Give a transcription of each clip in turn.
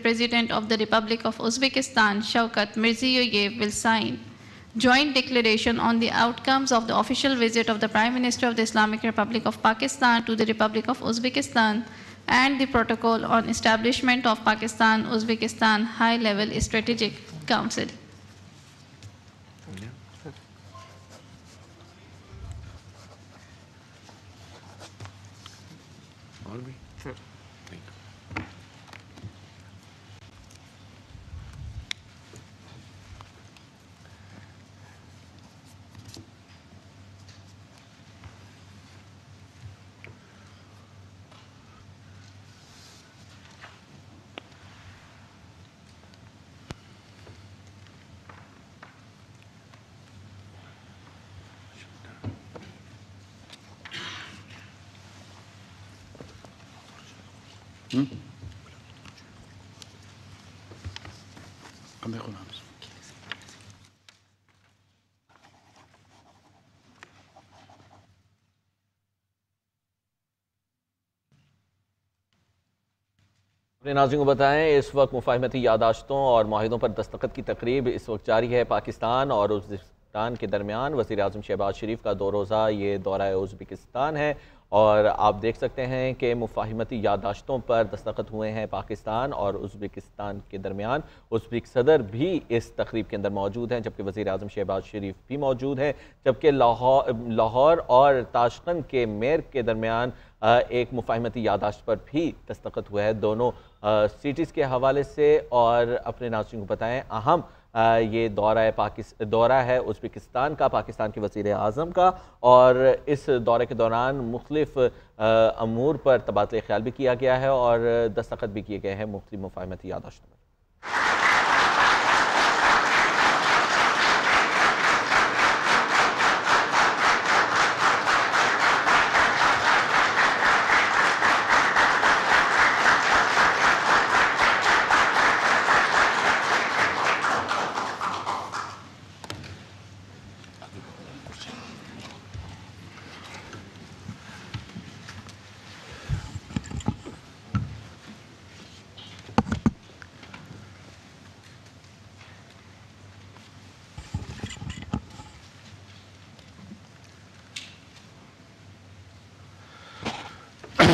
President of the Republic of Uzbekistan, Shavkat Mirziyoyev, will sign joint declaration on the outcomes of the official visit of the Prime Minister of the Islamic Republic of Pakistan to the Republic of Uzbekistan and the protocol on establishment of Pakistan-Uzbekistan High-Level Strategic Council. अपने नाज़रीन को बताएं, इस वक्त मुफाहमती यादाश्तों और माहिदों पर दस्तखत की तकरीब इस वक्त जारी है। पाकिस्तान और उज़्बेकिस्तान के दरमियान वज़ीर आज़म शहबाज शरीफ का 2 रोज़ा ये दौरा उज़्बेकिस्तान है और आप देख सकते हैं कि मुफाहमती यादाश्तों पर दस्तखत हुए हैं पाकिस्तान और उज़्बेकिस्तान के दरमियान। उज़्बेक सदर भी इस तकरीब के अंदर मौजूद हैं, जबकि वज़ीर आज़म शहबाज शरीफ भी मौजूद हैं, जबकि लाहौर और ताशकंद के मेयर के दरमियान एक मुफाहमती यादाश्त पर भी दस्तखत हुआ है दोनों सिटीज़ के हवाले से। और अपने नाज़रीन को बताएं, अहम ये दौरा है उज़्बेकिस्तान का, पाकिस्तान के वज़ीर आज़म का, और इस दौरे के दौरान मुख्तलिफ अमूर पर तबादला ख्याल भी किया गया है और दस्तखत भी किए गए हैं मुख्तलिफ मुफाहमती यादाश्तों पर।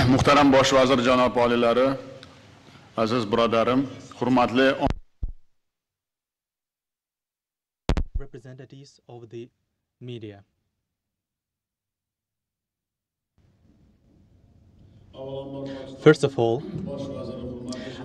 Muhtaram Bosh Vazir janob olilari, aziz birodarim, hurmatli representatives of the media. First of all,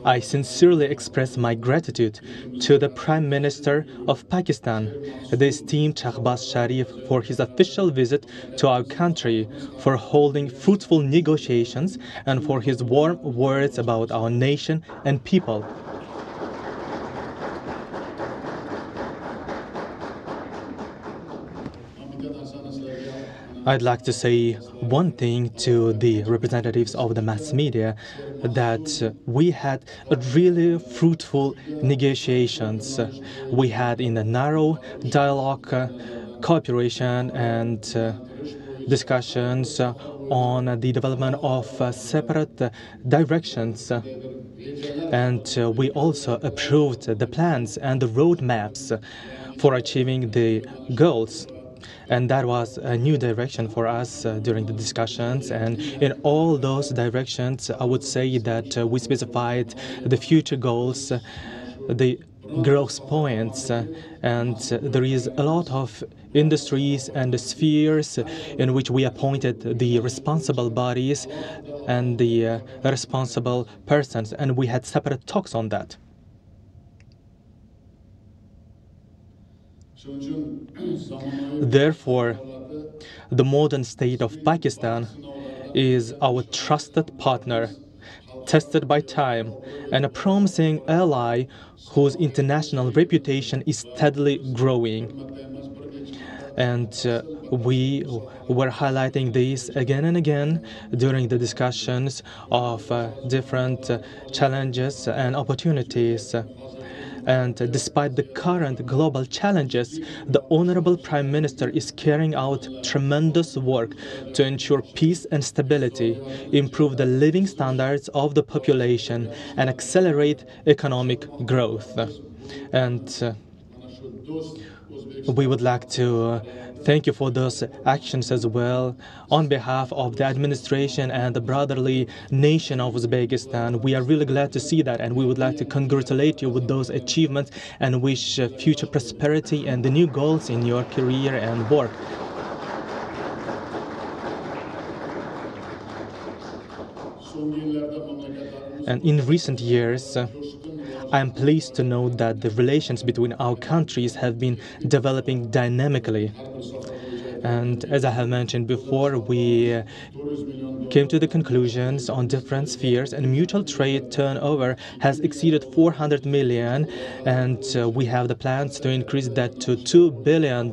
I sincerely express my gratitude to the Prime Minister of Pakistan, the esteemed Shehbaz Sharif, for his official visit to our country, for holding fruitful negotiations, and for his warm words about our nation and people. I'd like to say one thing to the representatives of the mass media, that we had really fruitful negotiations. We had in a narrow dialogue, cooperation and discussions on the development of separate directions. And we also approved the plans and the roadmaps for achieving the goals. And that was a new direction for us during the discussions. And in all those directions, I would say that we specified the future goals, the growth points, and there is a lot of industries and spheres in which we appointed the responsible bodies and the responsible persons, and we had separate talks on that. Therefore, the modern state of Pakistan is our trusted partner, tested by time, and a promising ally whose international reputation is steadily growing. And we were highlighting this again and again during the discussions of different challenges and opportunities. And despite the current global challenges, the Honorable Prime Minister is carrying out tremendous work to ensure peace and stability, improve the living standards of the population, and accelerate economic growth. And we would like to thank you for those actions as well. On behalf of the administration and the brotherly nation of Uzbekistan, we are really glad to see that, and we would like to congratulate you with those achievements and wish future prosperity and the new goals in your career and work. And in recent years, I am pleased to note that the relations between our countries have been developing dynamically. And as I have mentioned before, we came to the conclusions on different spheres, and mutual trade turnover has exceeded 400 million, and we have the plans to increase that to $2 billion.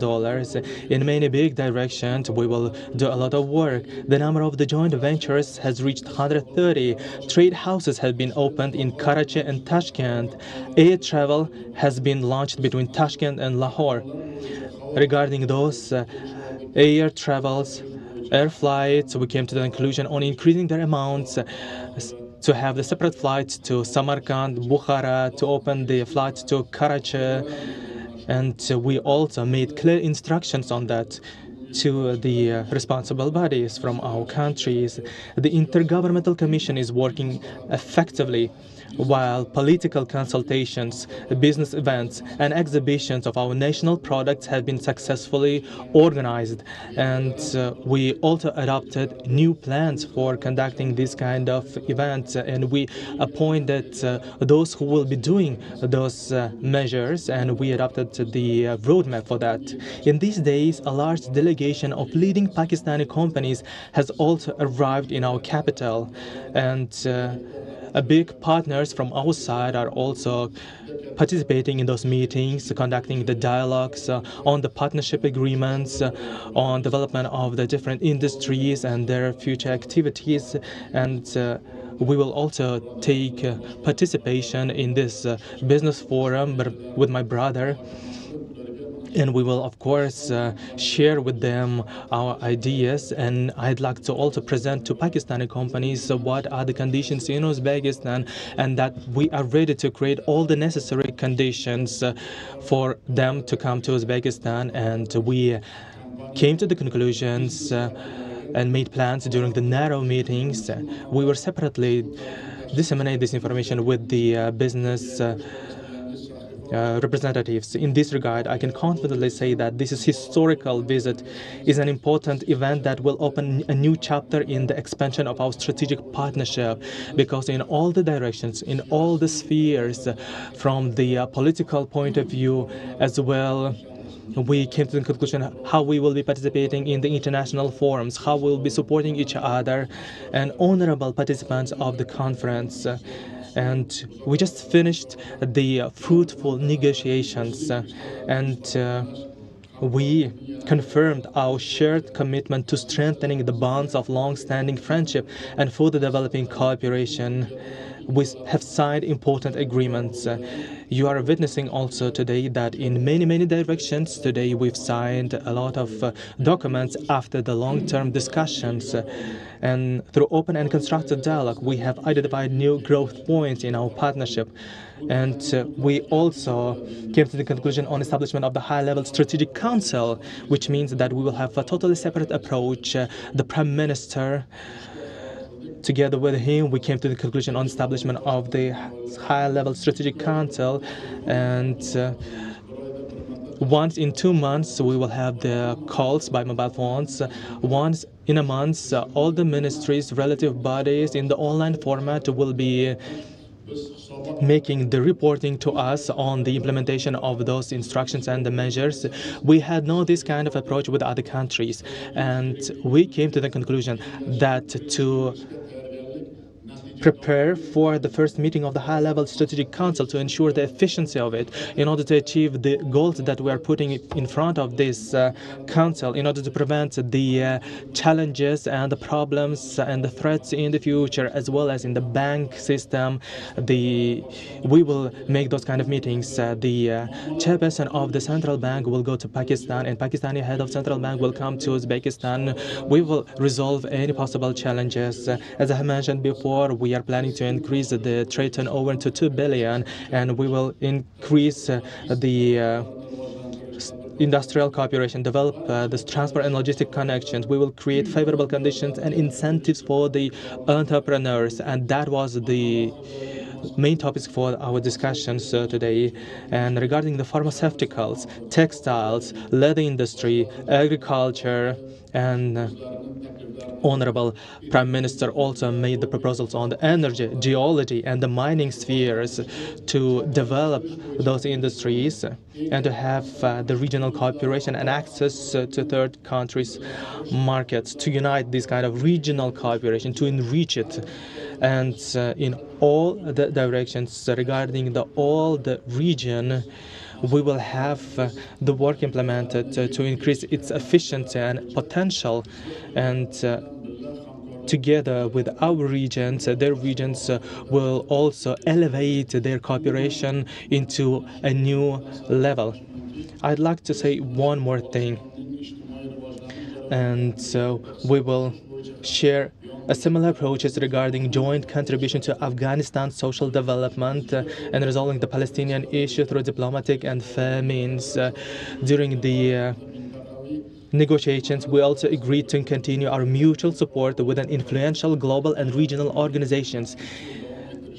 In many big directions, we will do a lot of work. The number of the joint ventures has reached 130. Trade houses have been opened in Karachi and Tashkent. Air travel has been launched between Tashkent and Lahore. Regarding those air travels, air flights, we came to the conclusion on increasing their amounts to have the separate flights to Samarkand, Bukhara, to open the flights to Karachi, and we also made clear instructions on that to the responsible bodies from our countries. The Intergovernmental Commission is working effectively, while political consultations, business events, and exhibitions of our national products have been successfully organized. And we also adopted new plans for conducting this kind of events, and we appointed those who will be doing those measures, and we adopted the roadmap for that. In these days, a large delegation of leading Pakistani companies has also arrived in our capital, and big partners from our side are also participating in those meetings, conducting the dialogues on the partnership agreements, on development of the different industries and their future activities. And we will also take participation in this business forum with my brother. And we will, of course, share with them our ideas. And I'd like to also present to Pakistani companies what are the conditions in Uzbekistan, and that we are ready to create all the necessary conditions for them to come to Uzbekistan. And we came to the conclusions and made plans during the narrow meetings. We will separately disseminate this information with the business representatives. In this regard, I can confidently say that this is historical visit is an important event that will open a new chapter in the expansion of our strategic partnership, because in all the directions, in all the spheres, from the political point of view as well, we came to the conclusion how we will be participating in the international forums, how we'll be supporting each other and honorable participants of the conference. And we just finished the fruitful negotiations, and we confirmed our shared commitment to strengthening the bonds of long-standing friendship and further developing cooperation. We have signed important agreements. You are witnessing also today that in many directions today we've signed a lot of documents after the long-term discussions. And through open and constructive dialogue, we have identified new growth points in our partnership. And we also came to the conclusion on establishment of the high-level strategic council, which means that we will have a totally separate approach. The Prime Minister, together with him, we came to the conclusion on establishment of the high-level strategic council, and once in 2 months we will have the calls by mobile phones. Once in a month, all the ministries, relative bodies in the online format will be making the reporting to us on the implementation of those instructions and the measures. We had no this kind of approach with other countries, and we came to the conclusion that to prepare for the first meeting of the high-level strategic council to ensure the efficiency of it in order to achieve the goals that we are putting in front of this council, in order to prevent the challenges and the problems and the threats in the future, as well as in the bank system. We will make those kind of meetings. The chairperson of the central bank will go to Pakistan, and Pakistani head of central bank will come to Uzbekistan. We will resolve any possible challenges. As I have mentioned before, we are planning to increase the trade turnover to 2 billion, and we will increase the industrial cooperation, develop this transport and logistic connections. We will create favorable conditions and incentives for the entrepreneurs, and that was the main topics for our discussions today. And regarding the pharmaceuticals, textiles, leather industry, agriculture, and Honorable Prime Minister also made the proposals on the energy, geology, and the mining spheres to develop those industries and to have the regional cooperation and access to third countries' markets, to unite this kind of regional cooperation, to enrich it. And in all the directions regarding all the region, we will have the work implemented to increase its efficiency and potential, and together with our regions, their regions will also elevate their cooperation into a new level. I'd like to say one more thing, and so we will share similar approaches regarding joint contribution to Afghanistan's social development and resolving the Palestinian issue through diplomatic and fair means. During the negotiations, we also agreed to continue our mutual support with an influential global and regional organizations,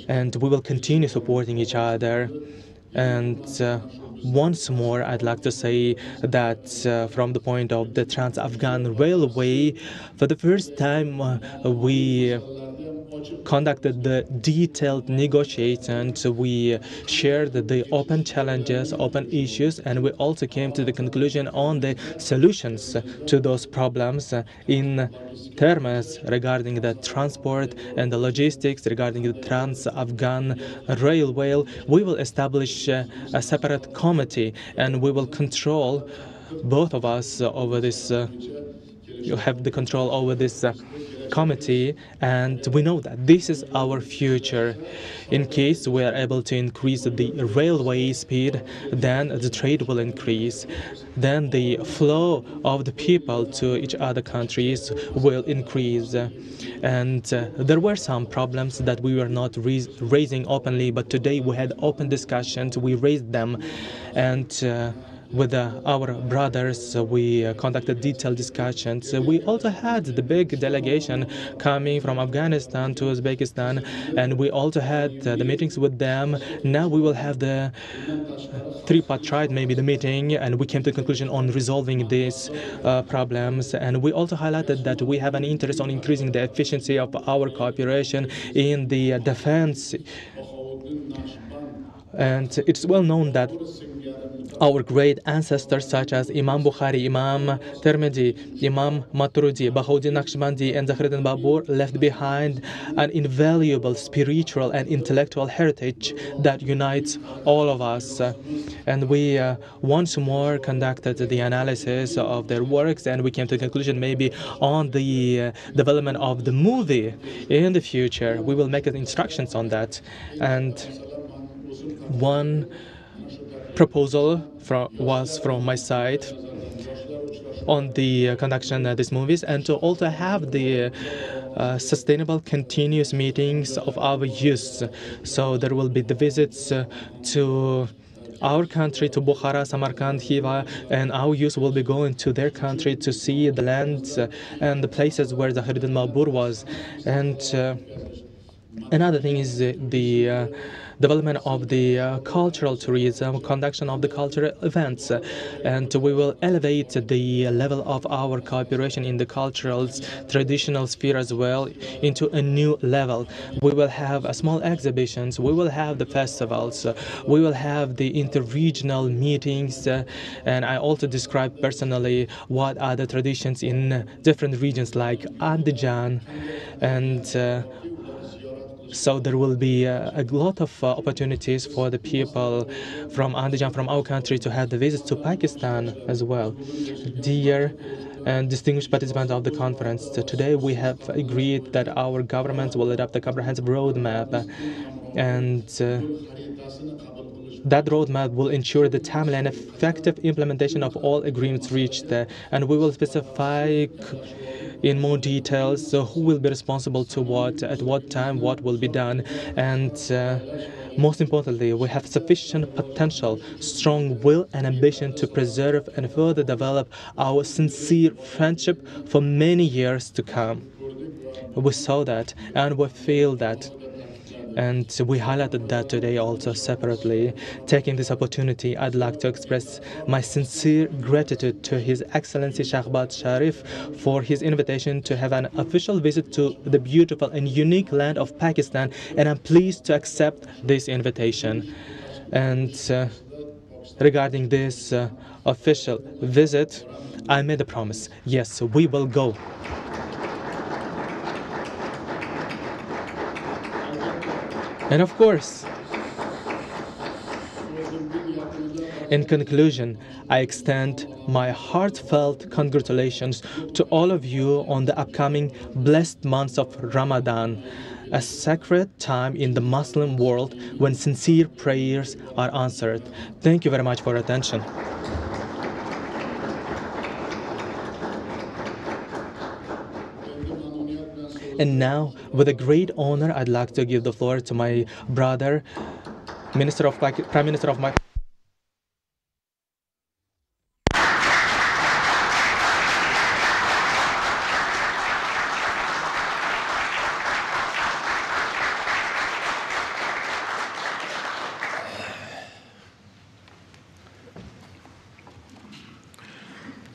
and we will continue supporting each other. And once more, I'd like to say that from the point of the Trans-Afghan Railway, for the first time we conducted the detailed negotiations. We shared the open challenges, open issues, and we also came to the conclusion on the solutions to those problems in terms regarding the transport and the logistics, regarding the Trans-Afghan Railway. We will establish a separate committee, and we will control, both of us, over this. You have the control over this committee, and we know that this is our future. In case we are able to increase the railway speed, then the trade will increase, then the flow of the people to each other countries will increase. And there were some problems that we were not raising openly, but today we had open discussions, we raised them, and with our brothers, we conducted detailed discussions. We also had the big delegation coming from Afghanistan to Uzbekistan, and we also had the meetings with them. Now we will have the tripartite, maybe the meeting, and we came to the conclusion on resolving these problems. And we also highlighted that we have an interest on increasing the efficiency of our cooperation in the defense. And it's well known that our great ancestors such as Imam Bukhari, Imam Tirmidhi, Imam Maturidi, Bahauddin Naqshbandi, and Zahiruddin Babur left behind an invaluable spiritual and intellectual heritage that unites all of us. And we once more conducted the analysis of their works, and we came to the conclusion maybe on the development of the movie in the future. We will make instructions on that. And one proposal was from my side on the conduction of these movies, and to also have the sustainable continuous meetings of our youth. So there will be the visits to our country, to Bukhara, Samarkand, Khiva, and our youth will be going to their country to see the lands and the places where the Zahiruddin Babur was. And another thing is the development of the cultural tourism, conduction of the cultural events, and we will elevate the level of our cooperation in the cultural, traditional sphere as well into a new level. We will have small exhibitions, we will have the festivals, we will have the interregional meetings, and I also described personally what are the traditions in different regions like Andijan, and So there will be a lot of opportunities for the people from Andijan, from our country, to have the visits to Pakistan as well. Dear and distinguished participants of the conference, today we have agreed that our government will adopt a comprehensive roadmap, and that roadmap will ensure the timely and effective implementation of all agreements reached, and we will specify in more details who will be responsible to what, at what time, what will be done, and most importantly, we have sufficient potential, strong will, and ambition to preserve and further develop our sincere friendship for many years to come. We saw that and we feel that. And we highlighted that today also separately. Taking this opportunity, I'd like to express my sincere gratitude to His Excellency Shehbaz Sharif for his invitation to have an official visit to the beautiful and unique land of Pakistan, and I'm pleased to accept this invitation. And regarding this official visit, I made a promise. Yes, we will go. And of course, in conclusion, I extend my heartfelt congratulations to all of you on the upcoming blessed months of Ramadan, a sacred time in the Muslim world when sincere prayers are answered. Thank you very much for your attention. And now, with a great honor, I'd like to give the floor to my brother, Prime Minister of my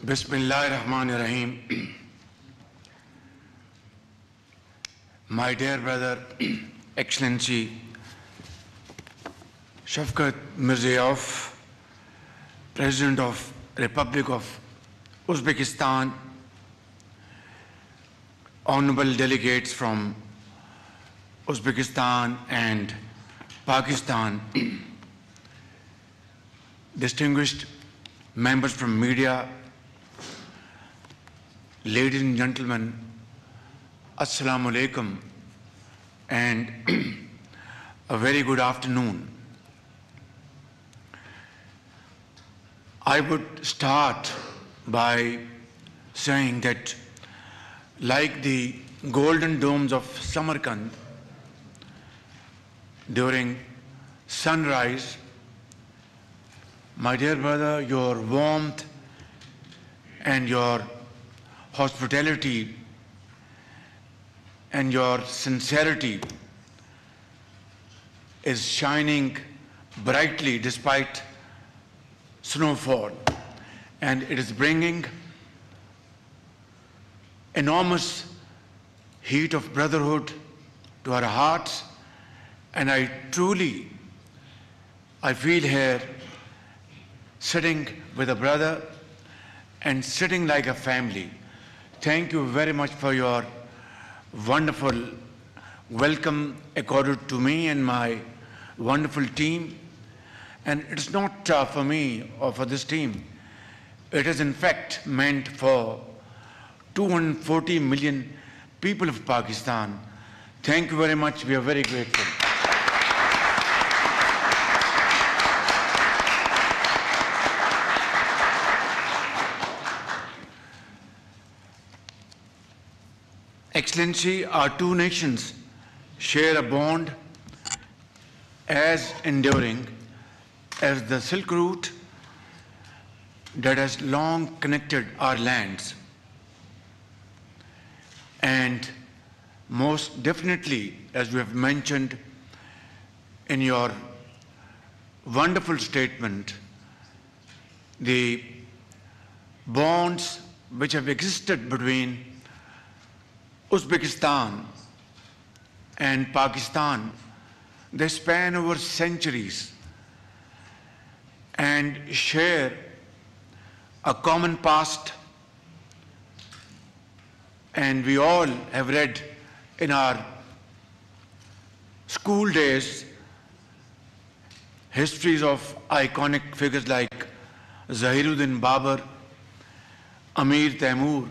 Bismillahirrahmanirrahim. My dear brother, Excellency Shavkat Mirziyoyev, President of Republic of Uzbekistan, honorable delegates from Uzbekistan and Pakistan, distinguished members from media, ladies and gentlemen, Assalamu alaikum and a very good afternoon. I would start by saying that like the golden domes of Samarkand during sunrise, my dear brother, your warmth and your hospitality and your sincerity is shining brightly despite snowfall, and it is bringing enormous heat of brotherhood to our hearts, and I feel here sitting with a brother and sitting like a family. Thank you very much for your wonderful welcome accorded to me and my wonderful team. And it's not for me or for this team. It is in fact meant for 240 million people of Pakistan. Thank you very much. We are very grateful. Excellency, our two nations share a bond as enduring as the Silk Route that has long connected our lands. And most definitely, as we have mentioned in your wonderful statement, the bonds which have existed between Uzbekistan and Pakistan, they span over centuries and share a common past. And we all have read in our school days, histories of iconic figures like Zahiruddin Babar, Amir Taimur,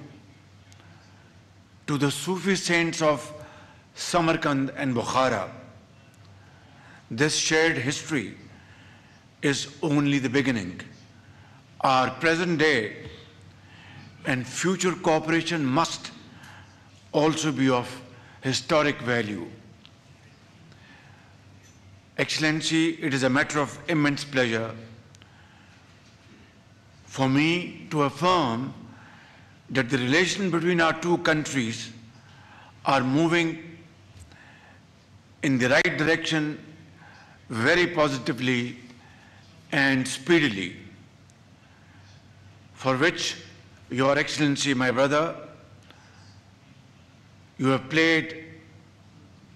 to the Sufi saints of Samarkand and Bukhara. This shared history is only the beginning. Our present day and future cooperation must also be of historic value. Excellency, it is a matter of immense pleasure for me to affirm that the relation between our two countries are moving in the right direction very positively and speedily, for which Your Excellency, my brother, you have played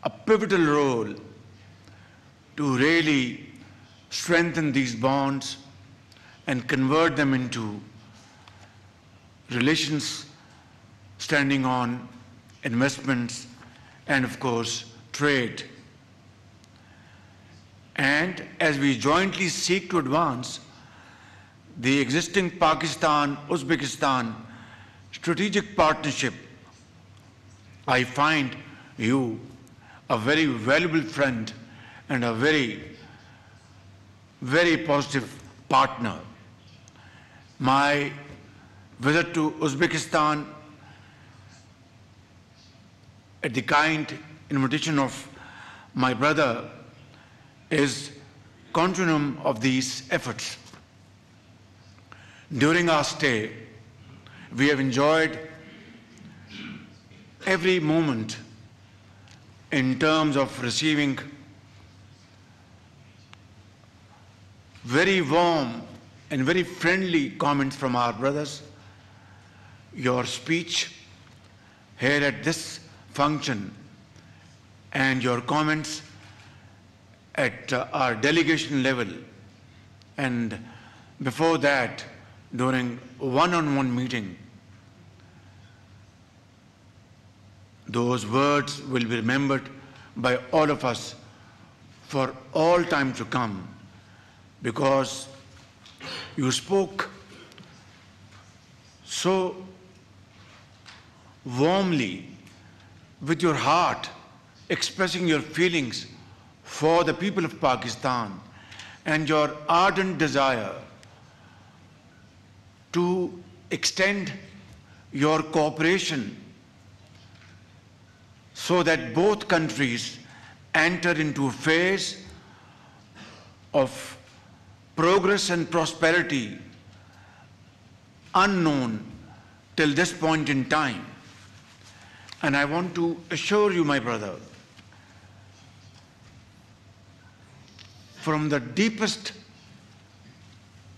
a pivotal role to really strengthen these bonds and convert them into relations standing on investments and, of course, trade. And as we jointly seek to advance the existing Pakistan-Uzbekistan strategic partnership, I find you a very valuable friend and a very, very positive partner. My visit to Uzbekistan at the kind invitation of my brother is continuum of these efforts. During our stay, we have enjoyed every moment in terms of receiving very warm and very friendly comments from our brothers. Your speech here at this function and your comments at our delegation level, and before that during one-on-one meeting, those words will be remembered by all of us for all time to come, because you spoke so warmly with your heart, expressing your feelings for the people of Pakistan and your ardent desire to extend your cooperation so that both countries enter into a phase of progress and prosperity unknown till this point in time. And I want to assure you, my brother, from the deepest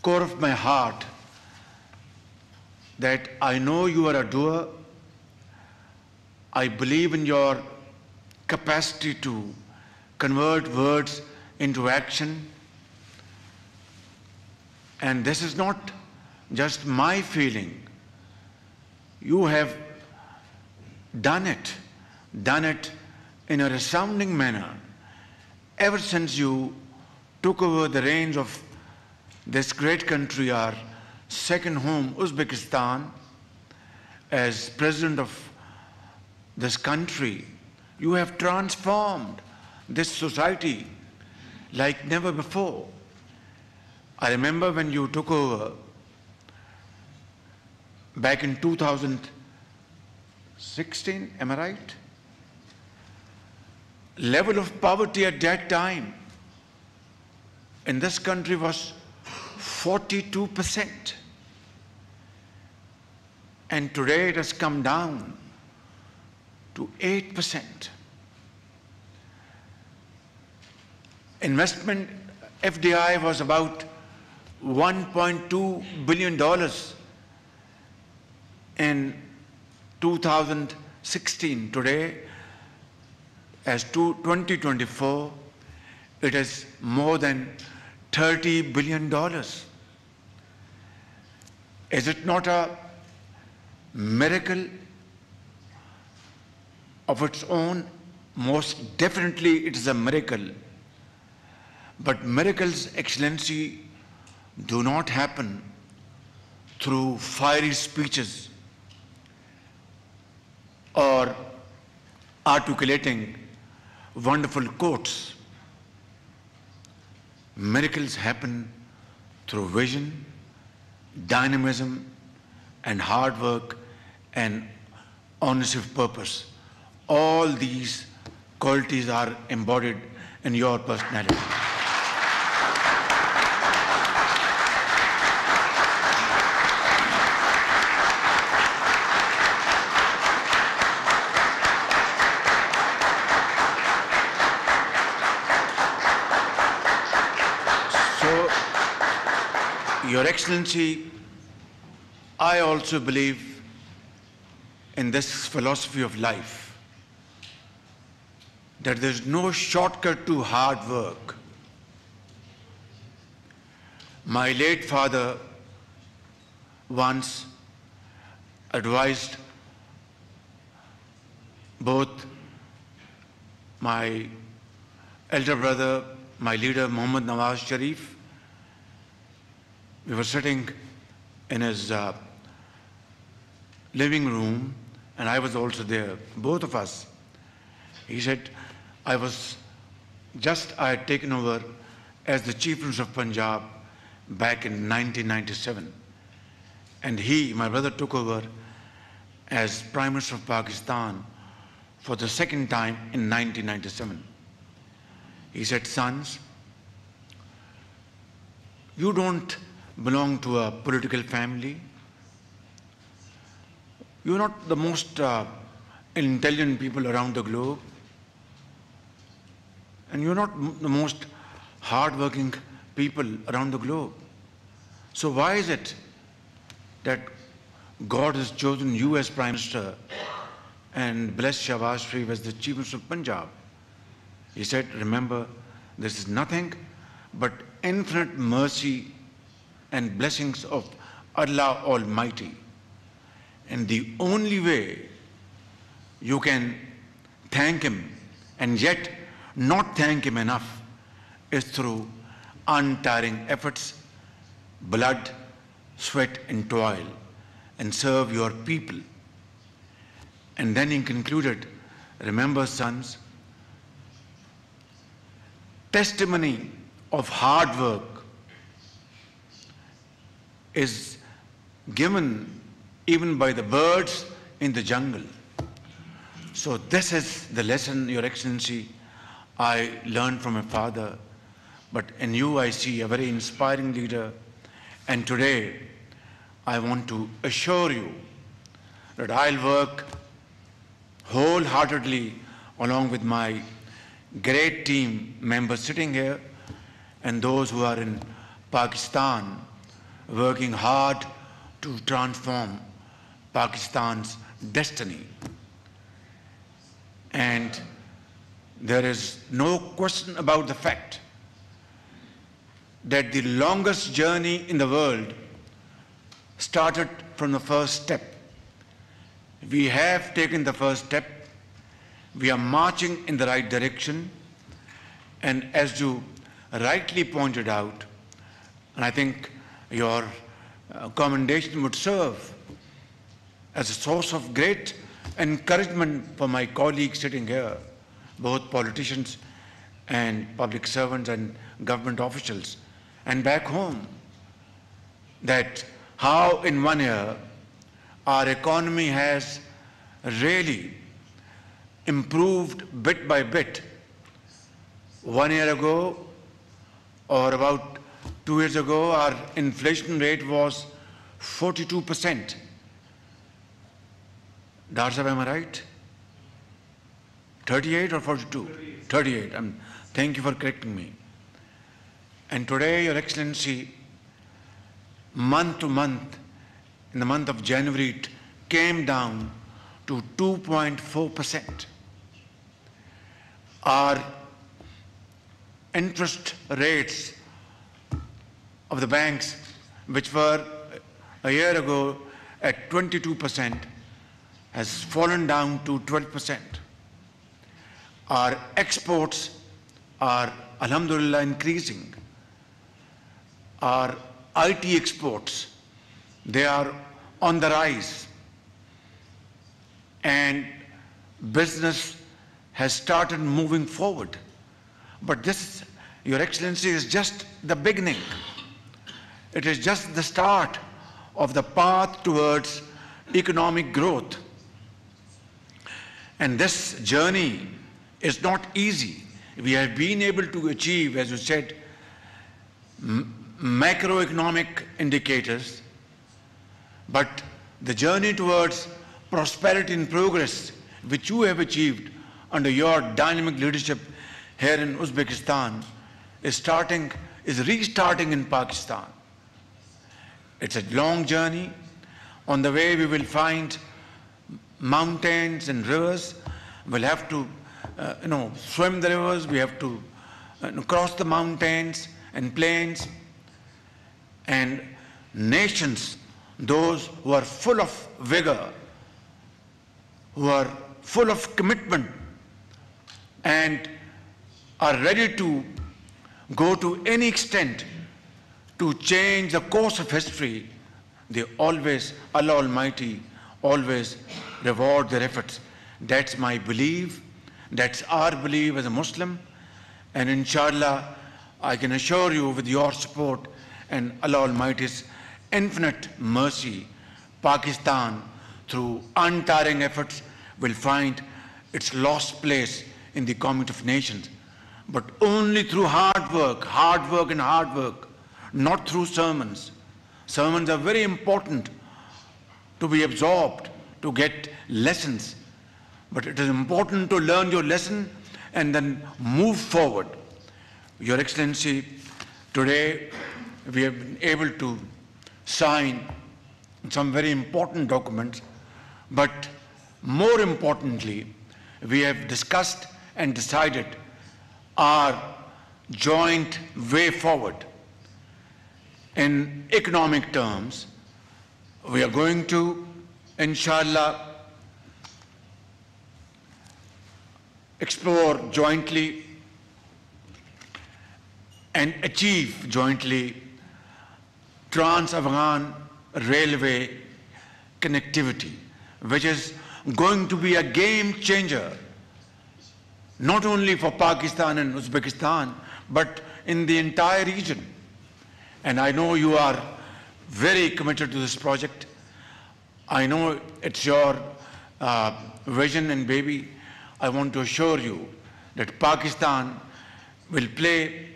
core of my heart, that I know you are a doer. I believe in your capacity to convert words into action. And this is not just my feeling. You have done it in a resounding manner ever since you took over the reins of this great country, our second home, Uzbekistan. As president of this country, you have transformed this society like never before. I remember when you took over back in 2016, am I right? Level of poverty at that time in this country was 42%. And today it has come down to 8%. Investment, FDI, was about $1.2 billion in 2016. Today, as 2024, it is more than $30 billion. Is it not a miracle of its own most definitely it is a miracle. But miracles, Excellency, do not happen through fiery speeches or articulating wonderful quotes. Miracles happen through vision, dynamism, and hard work and honesty of purpose. All these qualities are embodied in your personality. So, Your Excellency, I also believe in this philosophy of life, that there is no shortcut to hard work. My late father once advised both my elder brother, my leader Muhammad Nawaz Sharif. We were sitting in his living room, and I was also there, both of us. He said, I had taken over as the Chief Minister of Punjab back in 1997. And he, my brother, took over as Prime Minister of Pakistan for the second time in 1997. He said, sons, you don't belong to a political family. You're not the most intelligent people around the globe. And you're not the most hardworking people around the globe. So why is it that God has chosen you as Prime Minister and blessed Shehbaz Sharif as the Chief Minister of Punjab? He said, remember, this is nothing but infinite mercy and blessings of Allah Almighty. And the only way you can thank Him and yet not thank Him enough is through untiring efforts, blood, sweat and toil, and serve your people. And then he concluded, remember, sons, testimony of hard work is given even by the birds in the jungle. So this is the lesson, Your Excellency, I learned from my father. But in you I see a very inspiring leader. And today I want to assure you that I'll work wholeheartedly along with my great team members sitting here and those who are in Pakistan, working hard to transform Pakistan's destiny. And there is no question about the fact that the longest journey in the world started from the first step. We have taken the first step. We are marching in the right direction. And as you rightly pointed out, and I think your commendation would serve as a source of great encouragement for my colleagues sitting here, both politicians and public servants and government officials, and back home, that how in 1 year our economy has really improved bit by bit. 1 year ago, or about 2 years ago, our inflation rate was 42%. Dar Sahib, am I right? 38 or 42? 38. Thank you for correcting me. And today, Your Excellency, month to month, in the month of January, it came down to 2.4%. Our interest rates of the banks, which were a year ago at 22%, has fallen down to 12%. Our exports are, alhamdulillah, increasing. Our IT exports, they are on the rise. And business has started moving forward. But this, Your Excellency, is just the beginning. It is just the start of the path towards economic growth. And this journey is not easy. We have been able to achieve, as you said, macroeconomic indicators, but the journey towards prosperity and progress, which you have achieved under your dynamic leadership here in Uzbekistan, is restarting in Pakistan. It's a long journey. On the way, we will find mountains and rivers. We'll have to, swim the rivers. We have to cross the mountains and plains. And nations, those who are full of vigor, who are full of commitment, and are ready to go to any extent to change the course of history, they always, Allah Almighty, always reward their efforts. That's my belief. That's our belief as a Muslim. And inshallah, I can assure you, with your support and Allah Almighty's infinite mercy, Pakistan, through untiring efforts, will find its lost place in the community of nations. But only through hard work and hard work, not through sermons. Sermons are very important to be absorbed, to get lessons. But it is important to learn your lesson and then move forward. Your Excellency, today we have been able to sign some very important documents, but more importantly, we have discussed and decided our joint way forward. In economic terms, we are going to, inshallah, explore jointly and achieve jointly Trans-Afghan railway connectivity, which is going to be a game changer, not only for Pakistan and Uzbekistan, but in the entire region. And I know you are very committed to this project. I know it's your vision and baby. I want to assure you that Pakistan will play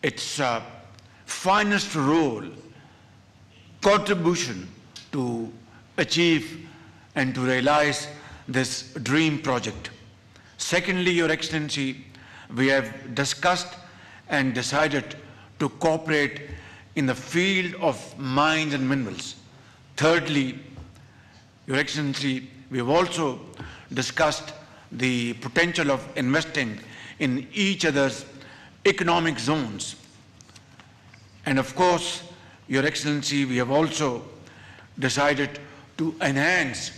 its finest role, contribution to achieve and to realize this dream project. Secondly, Your Excellency, we have discussed and decided to cooperate in the field of mines and minerals. Thirdly, Your Excellency, we have also discussed the potential of investing in each other's economic zones. And of course, Your Excellency, we have also decided to enhance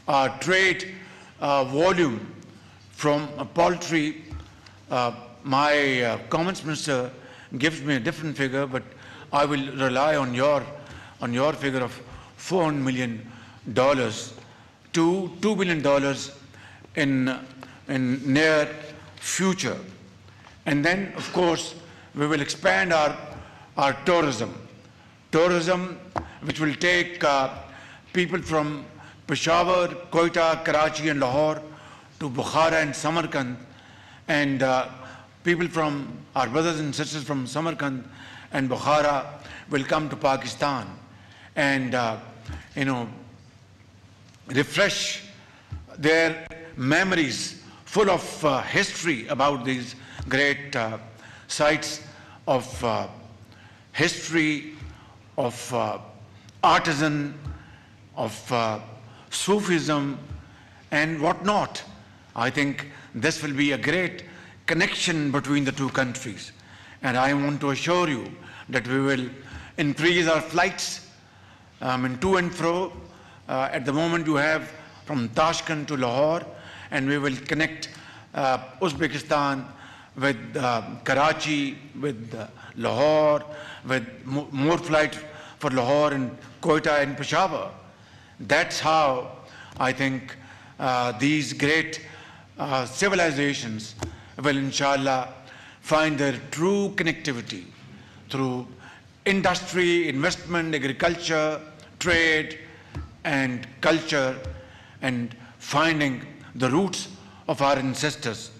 our trade volume from poultry. My Commerce Minister gives me a different figure, but I will rely on your figure of $400 million to $2 billion in near future. And then, of course, we will expand our tourism. Tourism which will take people from Peshawar, Quetta, Karachi and Lahore to Bukhara and Samarkand, and people from our brothers and sisters from Samarkand and Bukhara will come to Pakistan and refresh their memories full of history about these great sites of history, of artisan, of Sufism and whatnot. I think this will be a great connection between the two countries. And I want to assure you that we will increase our flights to and fro. At the moment you have from Tashkent to Lahore, and we will connect Uzbekistan, with Karachi, with Lahore, with more flights for Lahore and Quetta and Peshawar. That's how I think these great civilizations will inshallah find their true connectivity through industry, investment, agriculture, trade and culture, and finding the roots of our ancestors.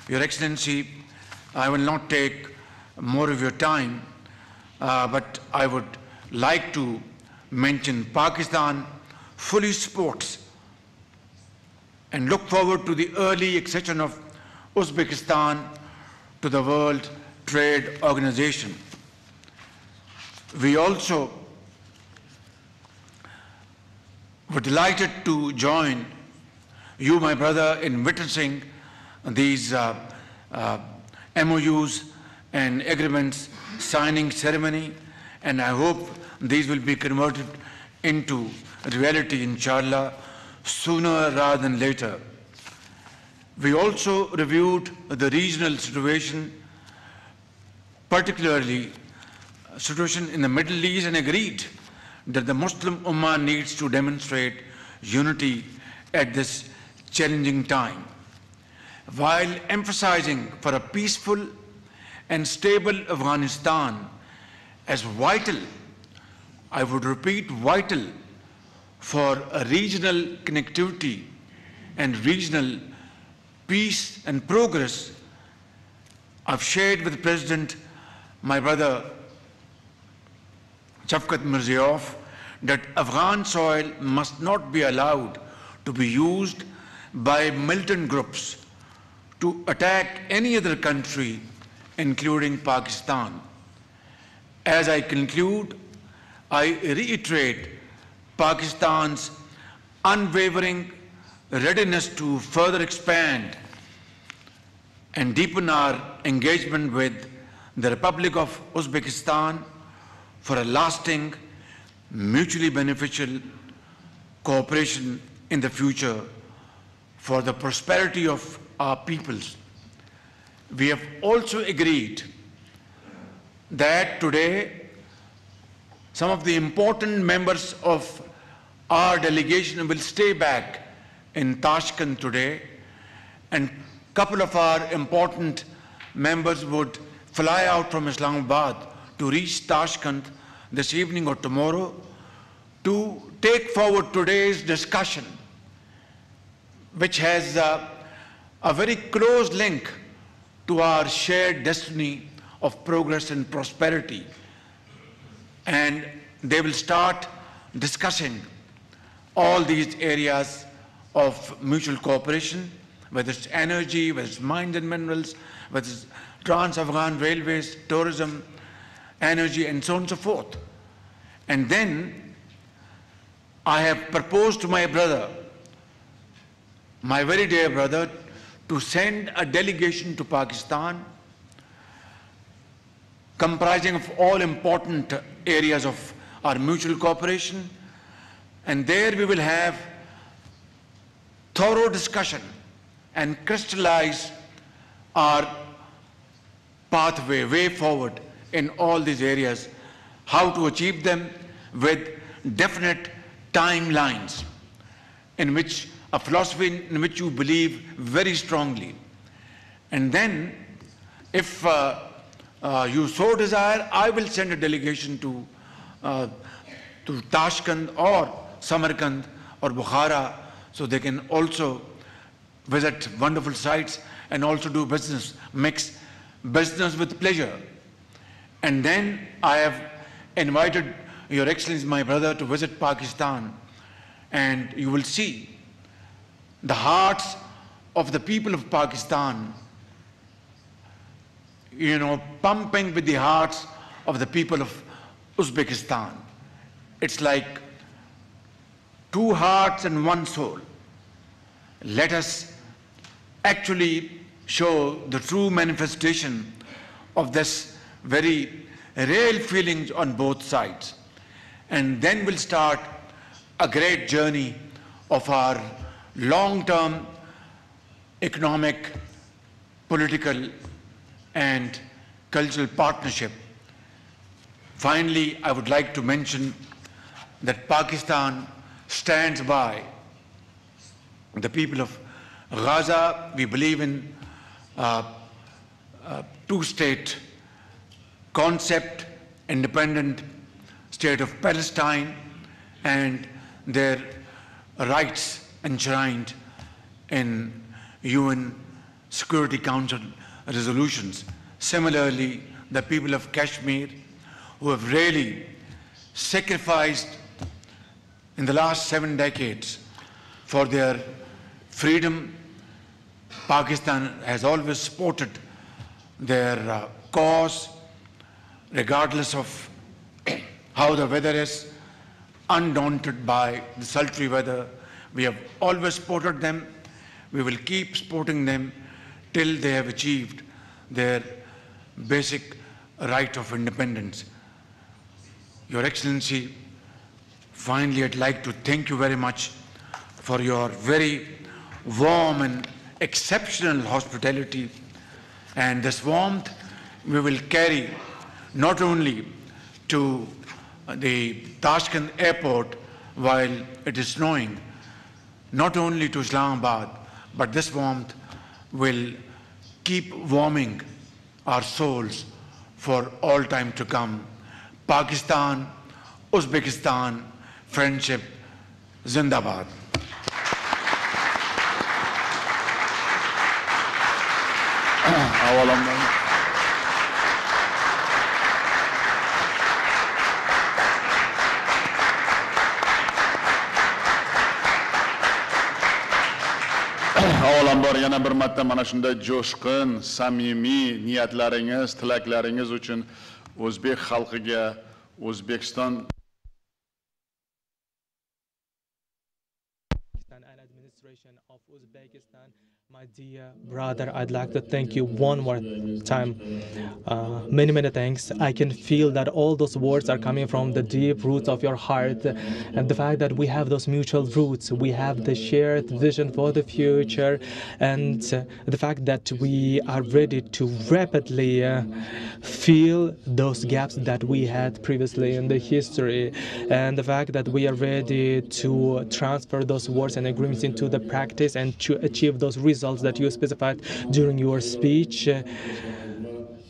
Your Excellency, I will not take more of your time, but I would like to mention Pakistan fully supports and look forward to the early accession of Uzbekistan to the World Trade Organization. We also were delighted to join you, my brother, in witnessing these MOUs and agreements signing ceremony, and I hope these will be converted into reality, inshallah, sooner rather than later. We also reviewed the regional situation, particularly situation in the Middle East, and agreed that the Muslim Ummah needs to demonstrate unity at this challenging time, while emphasizing for a peaceful and stable Afghanistan as vital, I would repeat, vital for a regional connectivity and regional peace and progress. I've shared with the President, my brother Shavkat Mirziyoyev, that Afghan soil must not be allowed to be used by militant groups to attack any other country, including Pakistan. As I conclude, I reiterate Pakistan's unwavering readiness to further expand and deepen our engagement with the Republic of Uzbekistan for a lasting, mutually beneficial cooperation in the future for the prosperity of our peoples. We have also agreed that today some of the important members of our delegation will stay back in Tashkent today, and a couple of our important members would fly out from Islamabad to reach Tashkent this evening or tomorrow to take forward today's discussion, which has a very close link to our shared destiny of progress and prosperity. And they will start discussing all these areas of mutual cooperation, whether it's energy, whether it's mines and minerals, whether it's trans-Afghan railways, tourism, energy, and so on and so forth. And then I have proposed to my brother, my very dear brother, to send a delegation to Pakistan comprising of all important areas of our mutual cooperation, and there we will have thorough discussion and crystallize our pathway, way forward in all these areas, how to achieve them with definite timelines, in which a philosophy in which you believe very strongly. And then, if you so desire, I will send a delegation to Tashkent or Samarkand or Bukhara, so they can also visit wonderful sites and also do business, mix business with pleasure. And then I have invited Your Excellency, my brother, to visit Pakistan, and you will see the hearts of the people of Pakistan, pumping with the hearts of the people of Uzbekistan. It's like two hearts and one soul. Let us actually show the true manifestation of this very real feelings on both sides. And then we'll start a great journey of our long-term economic political and cultural partnership. Finally, I would like to mention that Pakistan stands by the people of Gaza. We believe in two-state concept, independent state of Palestine, and their rights enshrined in UN Security Council resolutions. Similarly, the people of Kashmir, who have really sacrificed in the last 7 decades for their freedom, Pakistan has always supported their cause, regardless of how the weather is, undaunted by the sultry weather. We have always supported them. We will keep supporting them till they have achieved their basic right of independence. Your Excellency, finally, I'd like to thank you very much for your very warm and exceptional hospitality. And this warmth we will carry not only to the Tashkent airport while it is snowing, not only to Islamabad, but this warmth will keep warming our souls for all time to come. Pakistan, Uzbekistan, friendship, Zindabad. Avvalambor yana bir marta mana shunday jo'shqin, samimiy niyatlaringiz, tilaklaringiz uchun o'zbek xalqiga, O'zbekiston And administration of Uzbekistan, my dear brother, I'd like to thank you one more time. Many thanks. I can feel that all those words are coming from the deep roots of your heart, and the fact that we have those mutual roots, we have the shared vision for the future, and the fact that we are ready to rapidly fill those gaps that we had previously in the history, and the fact that we are ready to transfer those words and agreements into the practice and to achieve those results that you specified during your speech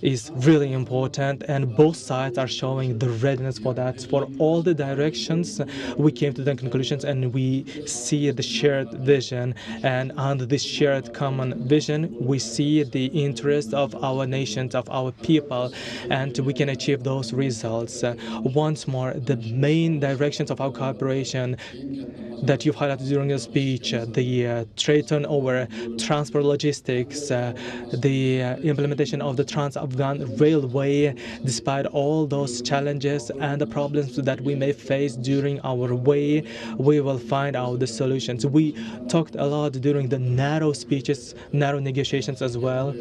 is really important, and both sides are showing the readiness for that. For all the directions, we came to the conclusions and we see the shared vision, and under this shared common vision, we see the interest of our nations, of our people, and we can achieve those results. Once more, the main directions of our cooperation that you've highlighted during your speech, the trade turnover, transport logistics, the implementation of the Trans-Afghan Railway, despite all those challenges and the problems that we may face during our way, we will find out the solutions. We talked a lot during the narrow speeches, narrow negotiations as well,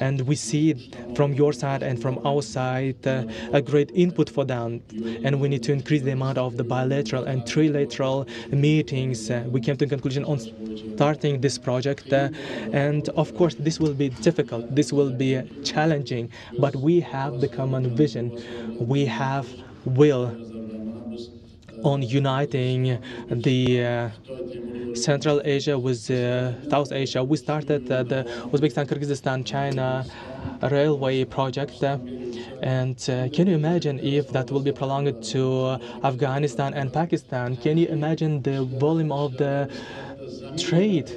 and we see from your side and from our side a great input for them, and we need to increase the amount of the bilateral and trilateral meetings. We came to a conclusion on starting this project, and of course this will be difficult, this will be challenging, but we have the common vision, we have will on uniting the Central Asia with South Asia. We started the Uzbekistan, Kyrgyzstan, China railway project, and can you imagine if that will be prolonged to Afghanistan and Pakistan? Can you imagine the volume of the trade?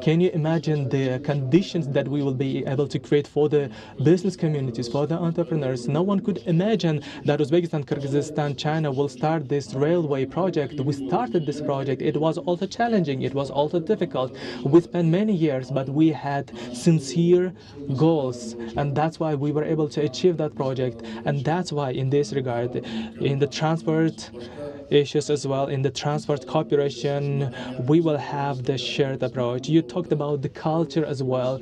Can you imagine the conditions that we will be able to create for the business communities, for the entrepreneurs? No one could imagine that Uzbekistan, Kyrgyzstan, China will start this railway project. We started this project. It was also challenging. It was also difficult. We spent many years, but we had sincere goals, and that's why we were able to achieve that project. And that's why in this regard, in the transport issues as well, in the transport cooperation, we will have the shared approach. You talked about the culture as well,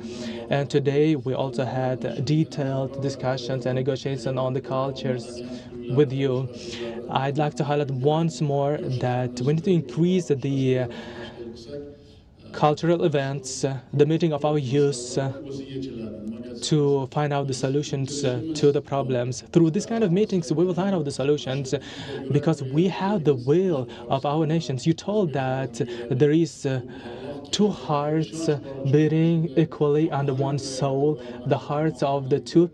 and today we also had detailed discussions and negotiations on the cultures with you. I'd like to highlight once more that we need to increase the cultural events, the meeting of our youth, to find out the solutions to the problems. Through this kind of meetings, we will find out the solutions because we have the will of our nations. You told that there is two hearts beating equally under one soul, the hearts of the two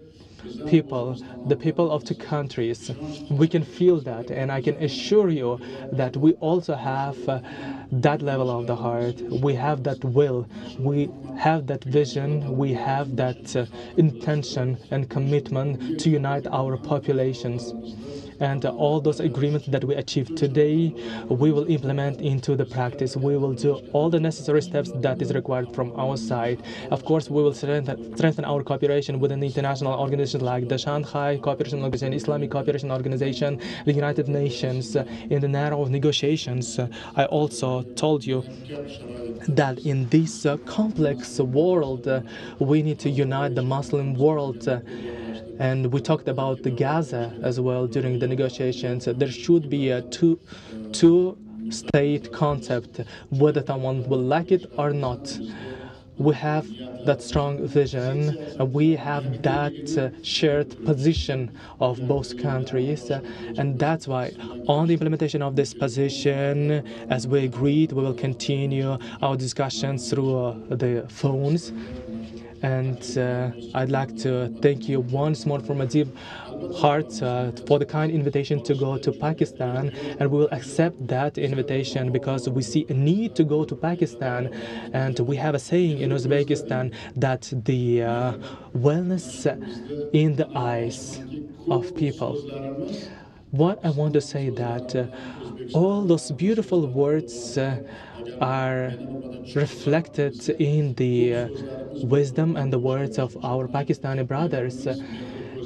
people, the people of two countries. We can feel that, and I can assure you that we also have that level of the heart. We have that will, we have that vision, we have that intention and commitment to unite our populations. And all those agreements that we achieved today, we will implement into the practice. We will do all the necessary steps that is required from our side. Of course, we will strengthen our cooperation within the international organizations like the Shanghai Cooperation Organization, Islamic Cooperation Organization, the United Nations. In the narrow negotiations, I also told you that in this complex world, we need to unite the Muslim world. And we talked about the Gaza as well during the negotiations. There should be a two-state concept, whether someone will like it or not. We have that strong vision. We have that shared position of both countries. And that's why on the implementation of this position, as we agreed, we will continue our discussions through the phones. And I'd like to thank you once more from a deep heart for the kind invitation to go to Pakistan. And we will accept that invitation because we see a need to go to Pakistan. And we have a saying in Uzbekistan that the wellness in the eyes of people. What I want to say that all those beautiful words are reflected in the wisdom and the words of our Pakistani brothers.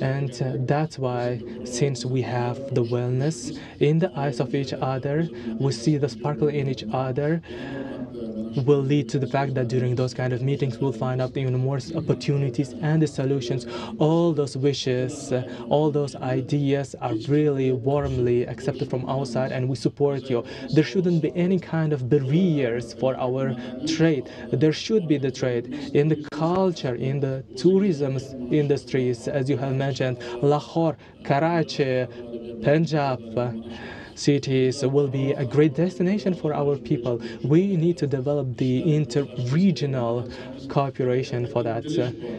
And that's why, since we have the wellness in the eyes of each other, we see the sparkle in each other, will lead to the fact that during those kind of meetings we'll find out even more opportunities and the solutions. All those wishes, all those ideas are really warmly accepted from our side, and we support you. There shouldn't be any kind of barriers for our trade. There should be the trade in the culture, in the tourism industries, as you have mentioned. Lahore, Karachi, Punjab cities will be a great destination for our people. We need to develop the inter-regional cooperation for that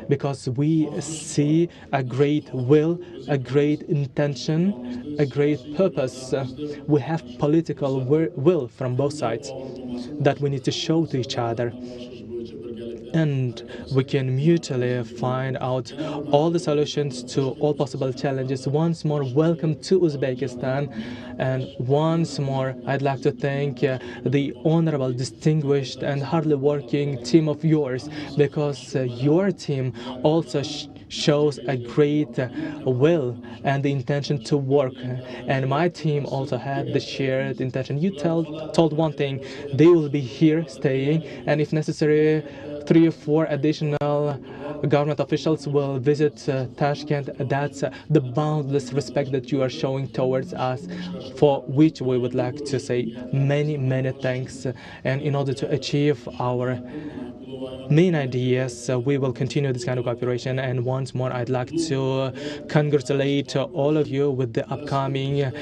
because we see a great will, a great intention, a great purpose. We have political will from both sides that we need to show to each other. And we can mutually find out all the solutions to all possible challenges. Once more, welcome to Uzbekistan. And once more, I'd like to thank the honorable, distinguished, and hardly working team of yours, because your team also shows a great will and the intention to work. And my team also had the shared intention. You told one thing: they will be here staying, and if necessary, 3 or 4 additional government officials will visit Tashkent. That's the boundless respect that you are showing towards us, for which we would like to say many, many thanks. And in order to achieve our main ideas, we will continue this kind of cooperation. And once more, I'd like to congratulate all of you with the upcoming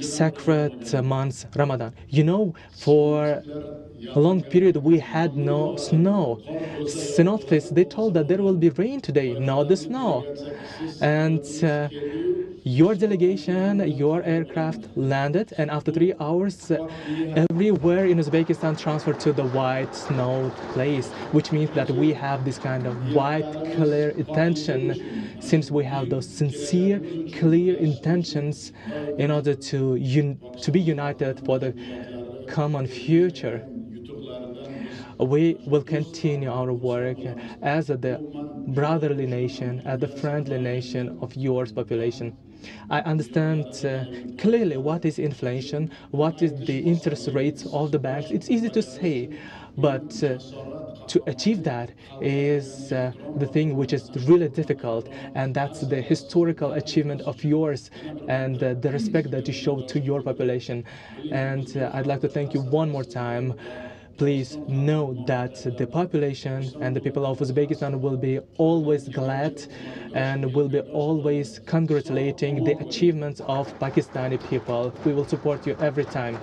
sacred month Ramadan. You know, for a long period we had no snow. Synoptics, they told that there will be rain today, not the snow. And your delegation, your aircraft landed, and after 3 hours, everywhere in Uzbekistan transferred to the white snow place, which means that we have this kind of white, clear intention, since we have those sincere, clear intentions in order to be united for the common future. We will continue our work as the brotherly nation, as the friendly nation of your population. I understand clearly what is inflation, what is the interest rates of the banks. It's easy to say, but to achieve that is the thing which is really difficult, and that's the historical achievement of yours and the respect that you show to your population. And I'd like to thank you one more time. please know that the population and the people of Uzbekistan will be always glad and will be always congratulating the achievements of Pakistani people. We will support you every time.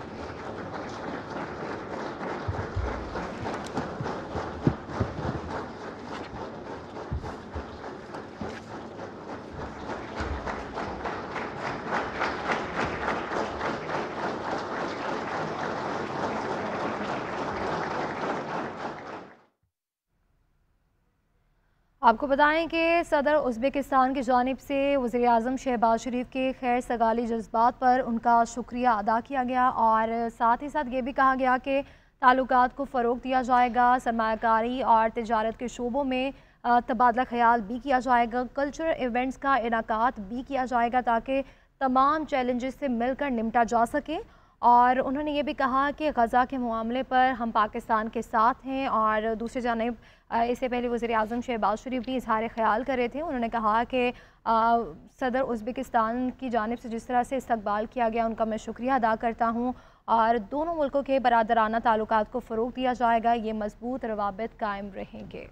आपको बताएं कि सदर Uzbekistan की जानिब से वज़ीर आज़म शहबाज शरीफ के खैर सगाली जज्बात पर उनका शुक्रिया अदा किया गया और साथ ही साथ ये भी कहा गया कि ताल्लुकात को फ़रोग़ दिया जाएगा, सरमायाकारी और तिजारत के शोबों में तबादला ख्याल भी किया जाएगा, कल्चरल इवेंट्स का इनाकात भी किया जाएगा ताकि तमाम चैलेंजेस से मिलकर निपटा जा सके। और उन्होंने ये भी कहा कि गज़ा के मामले पर हम पाकिस्तान के साथ हैं। और दूसरी जानिब इससे पहले वज़ीर आज़म शहबाज शरीफ भी इजहार ख्याल कर रहे थे। उन्होंने कहा कि सदर उज़्बेकिस्तान की जानिब से जिस तरह से इस्तकबाल किया गया उनका मैं शुक्रिया अदा करता हूँ और दोनों मुल्कों के बरादराना ताल्लुकात को फ़रोग़ दिया जाएगा, ये मजबूत रवाबित कायम रहेंगे।